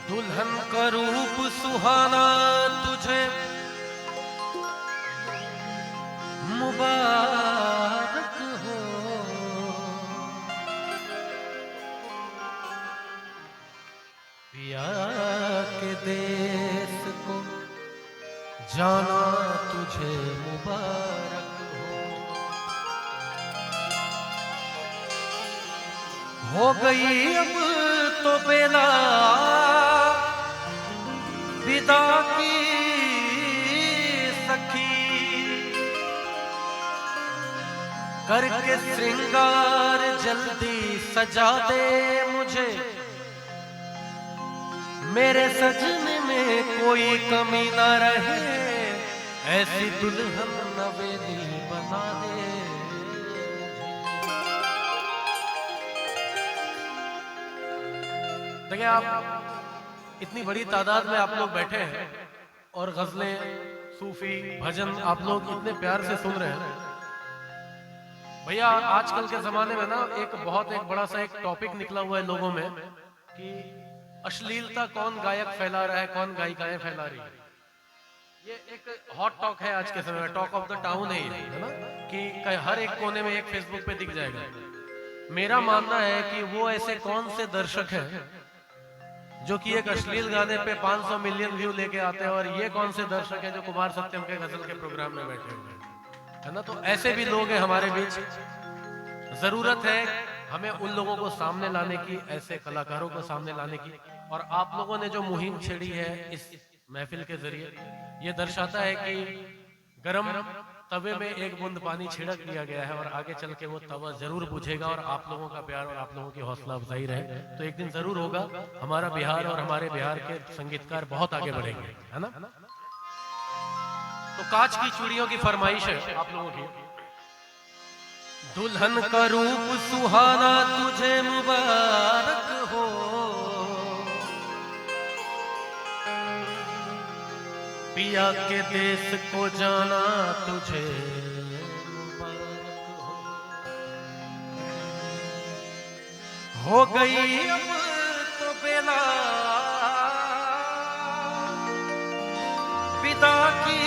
दुल्हन का रूप सुहाना तुझे मुबारक हो। पिया के देश को जाना तुझे मुबारक हो गई अब तो बेला विदा की सखी, करके श्रृंगार जल्दी सजा दे मुझे, मेरे सजने में कोई कमी ना रहे, ऐसी दुल्हन नवेली बना दे। देखिए आप इतनी बड़ी तादाद में आप लोग बैठे हैं और गजलें, सूफी, भजन आप लोग इतने प्यार से सुन रहे हैं। भैया आजकल के जमाने में ना एक बड़ा सा एक टॉपिक निकला हुआ है लोगों में कि अश्लीलता कौन गायक फैला रहा है, कौन गायिकाएं फैला रही है। ये एक हॉट टॉक है आज के समय में, टॉक ऑफ द टाउन है ना, कि हर एक कोने में एक फेसबुक पे दिख जाएगा। मेरा मानना है कि वो ऐसे कौन से दर्शक हैं जो कि एक अश्लील गाने पे 500 मिलियन व्यू लेके आते हैं, और ये कौन से दर्शक हैं जो कुमार सत्यम के गजल के प्रोग्राम में बैठे हुए हैं, है ना। तो ऐसे भी लोग हैं हमारे बीच, जरूरत है हमें उन लोगों को सामने लाने की, ऐसे कलाकारों को सामने लाने की। और आप लोगों ने जो मुहिम छेड़ी है इस महफिल के जरिए, ये दर्शाता है कि गरम तवे में एक बूंद पानी छिड़क दिया गया है और आगे चल के वो तवा जरूर बुझेगा, और आप लोगों का प्यार और आप लोगों की हौसला अफजाई रहे तो एक दिन जरूर होगा हमारा बिहार और हमारे बिहार के संगीतकार बहुत आगे बढ़ेंगे, है ना। तो कांच की चूड़ियों की फरमाइश है आप लोगों की। दुल्हन का रूप सुहाना तुझे मुबारक हो, पिया के देश को जाना तुझे मुबारक हो गई अब तो बेला विदा की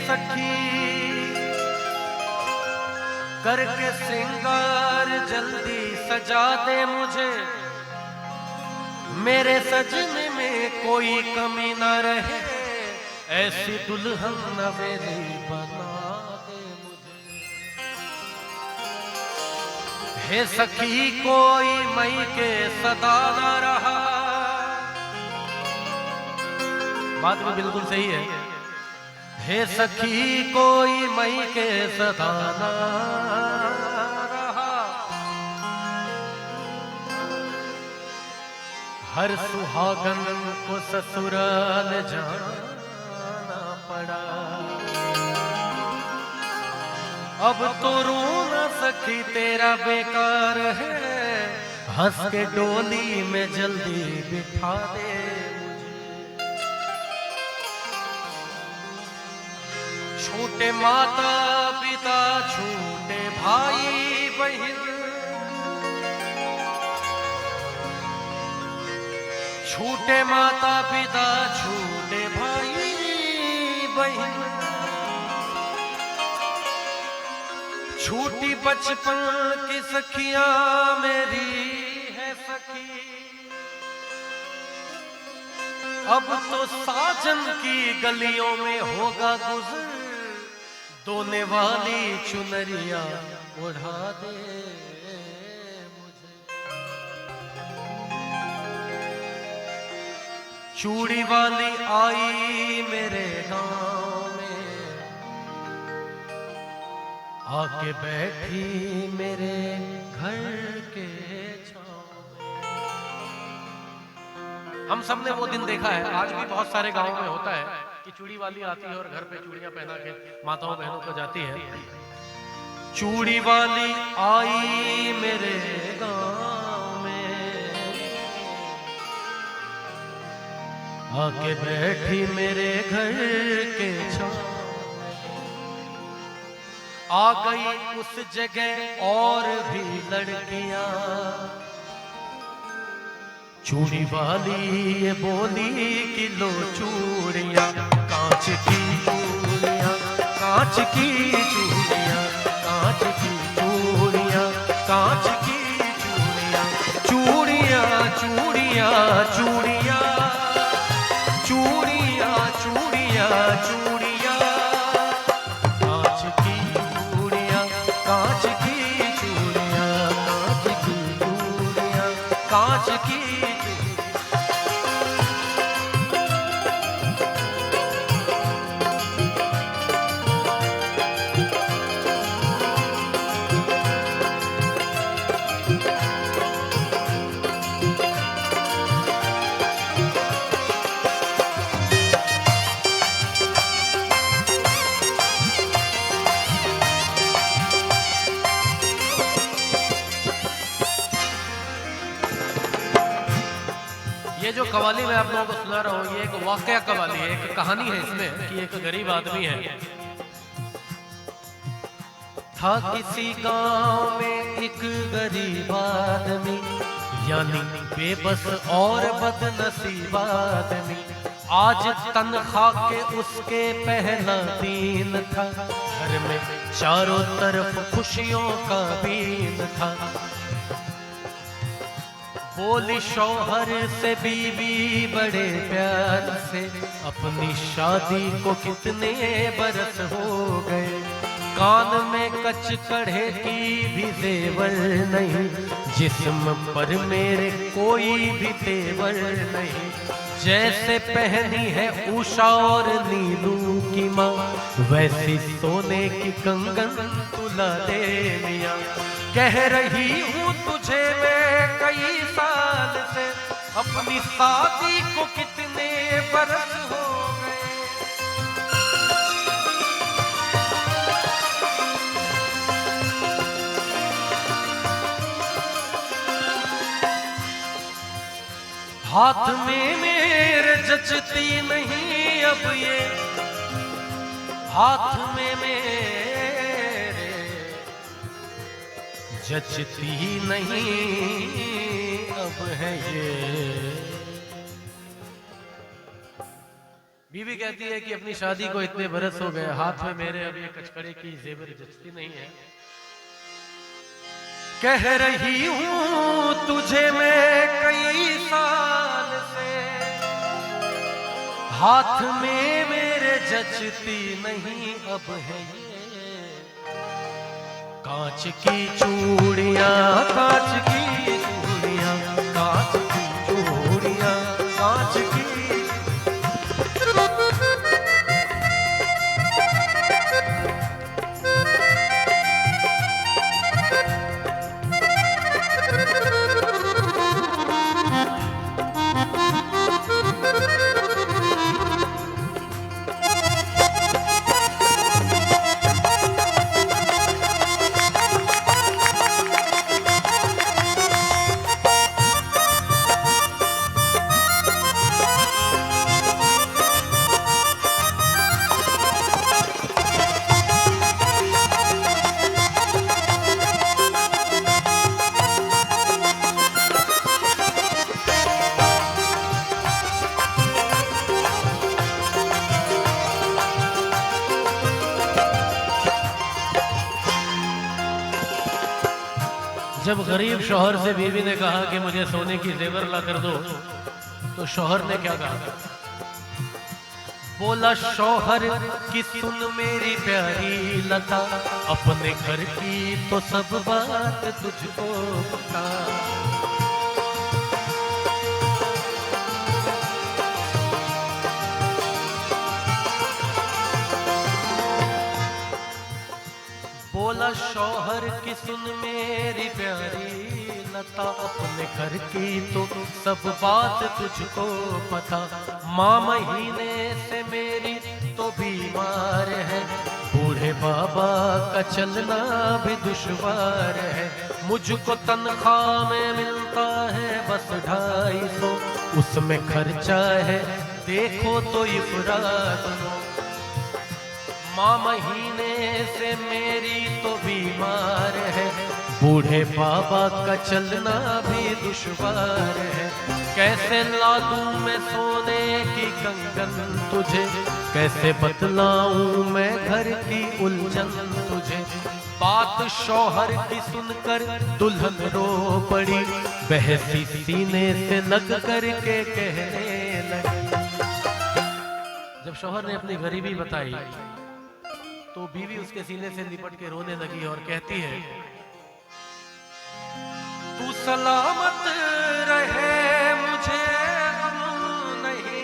सखी, करके श्रृंगार जल्दी सजा दे मुझे, मेरे सजने में कोई कमी ना रहे, ऐसी दुल्हन नवेली बना दे मुझे। हे सखी कोई मई के सदा ना रहा, बात भी बिल्कुल सही है। हे सखी कोई मई के सदा ना रहा, हर सुहागन को ससुराल जाना पड़ा, अब तो रो न सखी तेरा बेकार है, हंस के डोली में जल्दी बिठा दे मुझे। छूटे माता पिता छूटे भाई बहन, छूटे माता पिता छूटे भाई बहन, छूटी बचपन की सखियां मेरी है सखी, अब तो साजन की गलियों में होगा गुजर, दोने वाली चुनरिया उड़ा दे मुझे। चूड़ी वाली आई मेरे गांव में, आके बैठी मेरे घर के छांव। हम सब ने वो दिन देखा है, आज भी बहुत सारे गांवों में होता है कि चूड़ी वाली आती है और घर पे चूड़ियां पहना के माताओं बहनों को जाती है। चूड़ी वाली आई मेरे गांव में, आके बैठी मेरे घर के छांव। आ गई उस जगह और भी लड़कियां, चूड़ी वाली ये बोली किलो चूड़ियाँ, कांच की चूड़ियाँ, कांच की चूड़ियाँ, कांच की चूड़ियाँ, कांच की चूड़ियाँ, चूड़ियाँ चूड़ियाँ चूड़ियाँ, चूड़ियाँ चूड़ियाँ चूड़ियाँ, कांच की चूड़ियाँ, कांच की चूड़ियाँ, कांच की चूड़ियाँ, कांच की। ये जो कवाली मैं आप लोगों को सुना रहा हूँ, ये एक वाकया कवाली है, एक कहानी है इसमें कि एक गरीब आदमी है। था किसी गांव में एक गरीब आदमी, यानी बेबस और बदनसीब आदमी। आज तनख्वाह के उसके पहला दिन था, घर में चारों तरफ खुशियों का बीन था। बोली शौहर से बीवी बड़े प्यार से, अपनी शादी को कितने बरस हो गए। कान में कच कढ़े की भी जेवर नहीं, जिस्म पर मेरे कोई भी तेवर नहीं। जैसे पहनी है उषा और नीलू की माँ, वैसी सोने की कंगन तुला दे मियाँ। कह रही हूँ तुझे मैं कई साल से, अपनी शादी को कितने बरस हो गए। हाथ में मेरे जचती नहीं अब ये, हाथ में मेरे जचती नहीं अब है ये। बीवी कहती है कि अपनी शादी को इतने बरस हो गए, हाथ में मेरे अब ये कचकड़े की जेवर जचती नहीं है। कह रही हूँ तुझे मैं कई साल से, हाथ में मेरे जचती नहीं अब है ये। कांच की चूड़ियाँ, कांच की चूड़ियाँ, कांच की चूड़ियाँ, कांच की। जब गरीब शौहर से बीवी ने कहा कि मुझे सोने की जेवर ला कर दो, तो शौहर ने क्या कहा? बोला शौहर की सुन मेरी प्यारी लता, अपने घर की तो सब बात तुझको पता। बोला शौहर की सुन मेरी प्यारी लता, अपने घर की तो सब बात तुझको पता। माँ महीने से मेरी तो बीमार है, बूढ़े बाबा का चलना भी दुश्वार है। मुझको तनख्वाह में मिलता है बस 250, उसमें खर्चा है देखो तो इफरात हो। माँ महीने से मेरी तो बीमार है, बूढ़े बाबा का चलना भी दुश्वार है। कैसे ला दूं मैं सोने की कंगन तुझे, कैसे बतलाऊं मैं घर की उलझन तुझे। बात शौहर की सुनकर दुल्हन रो पड़ी, बहसी सीने से लग करके कहने लगी। जब शौहर ने अपनी गरीबी बताई तो बीवी उसके सीने से लिपट के रोने लगी और कहती है, तू सलामत रहे मुझे गम नहीं।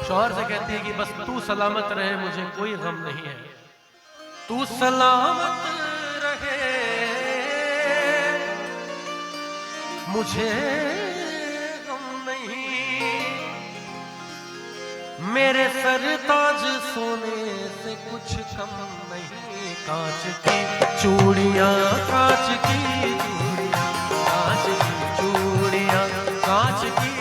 शौहर से कहती है कि बस तू सलामत रहे, मुझे कोई गम नहीं है। तू सलामत रहे मुझे गम नहीं, मेरे सर ताज सोने से कुछ कम नहीं। कांच की चूड़ियां, कांच की चूड़ियां, कांच की चूड़ियां, कांच की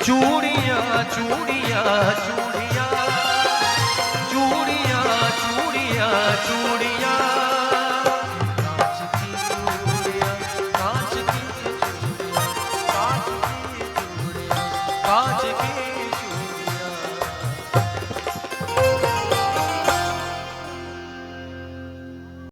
चूड़ियां, चूड़ियां, चूड़ियां, चूड़ियां, चूड़ियां, चूड़ियां, कांच की चूड़ियां, कांच की चूड़ियां, कांच की चूड़ियां, कांच की